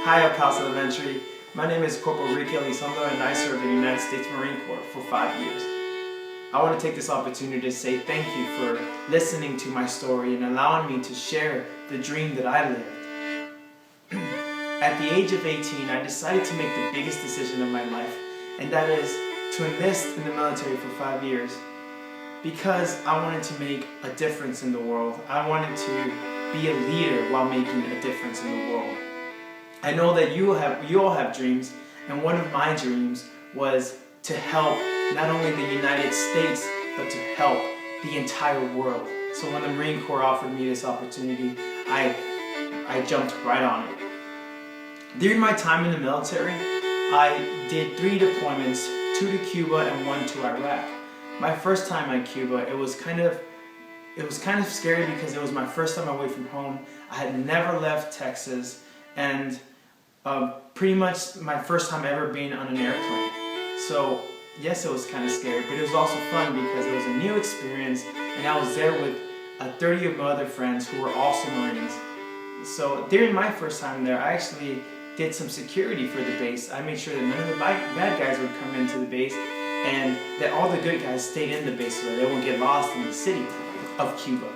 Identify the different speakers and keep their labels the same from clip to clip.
Speaker 1: Hi, Uphaus Elementary. My name is Corporal Ricky Elizondo and I served in the United States Marine Corps for 5 years. I want to take this opportunity to say thank you for listening to my story and allowing me to share the dream that I lived. At the age of 18, I decided to make the biggest decision of my life, and that is to enlist in the military for 5 years because I wanted to make a difference in the world. I wanted to be a leader while making a difference in the world. I know that you all have dreams, and one of my dreams was to help not only the United States, but to help the entire world. So when the Marine Corps offered me this opportunity, I jumped right on it. During my time in the military, I did 3 deployments, 2 to Cuba and 1 to Iraq. My first time at Cuba, it was kind of scary because it was my first time away from home. I had never left Texas, and pretty much my first time ever being on an airplane. So yes, it was kind of scary, but it was also fun because it was a new experience, and I was there with 30 of my other friends who were also Marines. So during my first time there, I actually did some security for the base. I made sure that none of the bad guys would come into the base, and that all the good guys stayed in the base so that they won't get lost in the city of Cuba.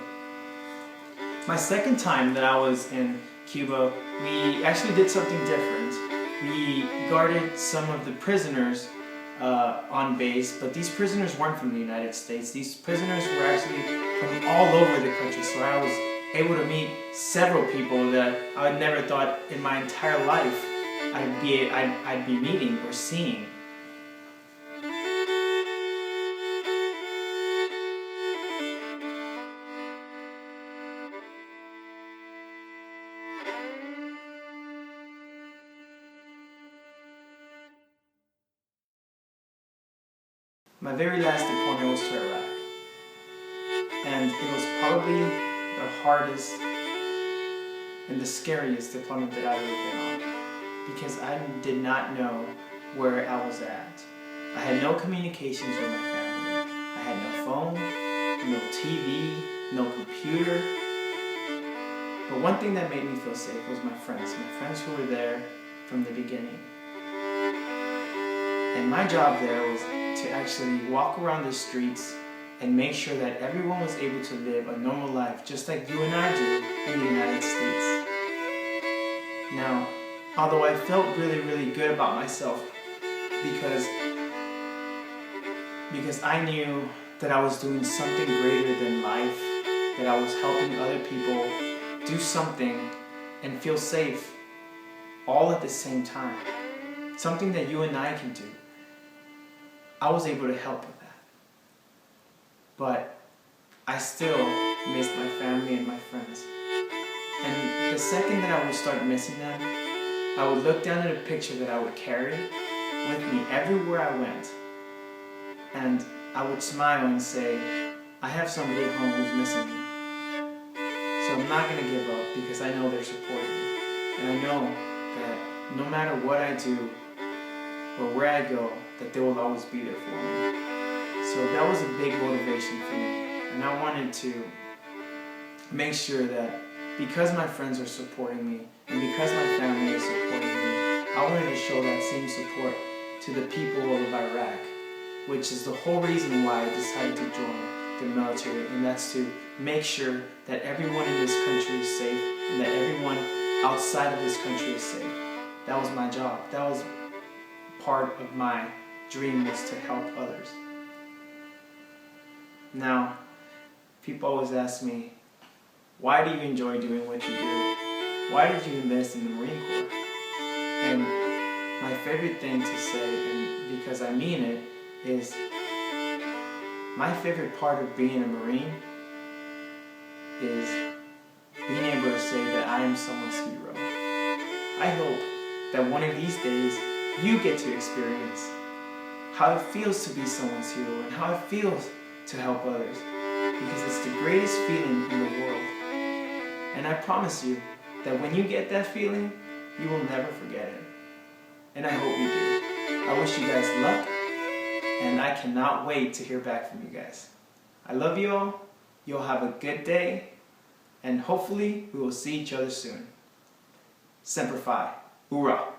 Speaker 1: My second time that I was in Cuba, we actually did something different. We guarded some of the prisoners on base, but these prisoners weren't from the United States. These prisoners were actually from all over the country, so I was able to meet several people that I had never thought in my entire life I'd be meeting or seeing. My very last deployment was to Iraq, and it was probably the hardest and the scariest deployment that I've ever been on, because I did not know where I was at. I had no communications with my family. I had no phone, no TV, no computer. But one thing that made me feel safe was my friends who were there from the beginning. And my job there was to actually walk around the streets and make sure that everyone was able to live a normal life just like you and I do in the United States. Now, although I felt really, really good about myself because I knew that I was doing something greater than life, that I was helping other people do something and feel safe all at the same time, something that you and I can do. I was able to help with that. But I still missed my family and my friends. And the second that I would start missing them, I would look down at a picture that I would carry with me everywhere I went. And I would smile and say, I have somebody at home who's missing me. So I'm not going to give up because I know they're supporting me. And I know that no matter what I do or where I go, that they will always be there for me. So that was a big motivation for me. And I wanted to make sure that because my friends are supporting me and because my family is supporting me, I wanted to show that same support to the people of Iraq, which is the whole reason why I decided to join the military, and that's to make sure that everyone in this country is safe and that everyone outside of this country is safe. That was my job. That was part of my dream, was to help others. Now, people always ask me, why do you enjoy doing what you do? Why did you enlist in the Marine Corps? And my favorite thing to say, and because I mean it, is my favorite part of being a Marine is being able to say that I am someone's hero. I hope that one of these days you get to experience how it feels to be someone's hero and how it feels to help others, because it's the greatest feeling in the world. And I promise you that when you get that feeling, you will never forget it. And I hope you do. I wish you guys luck, and I cannot wait to hear back from you guys. I love you all. You'll have a good day, and hopefully we will see each other soon. Semper Fi. Hoorah!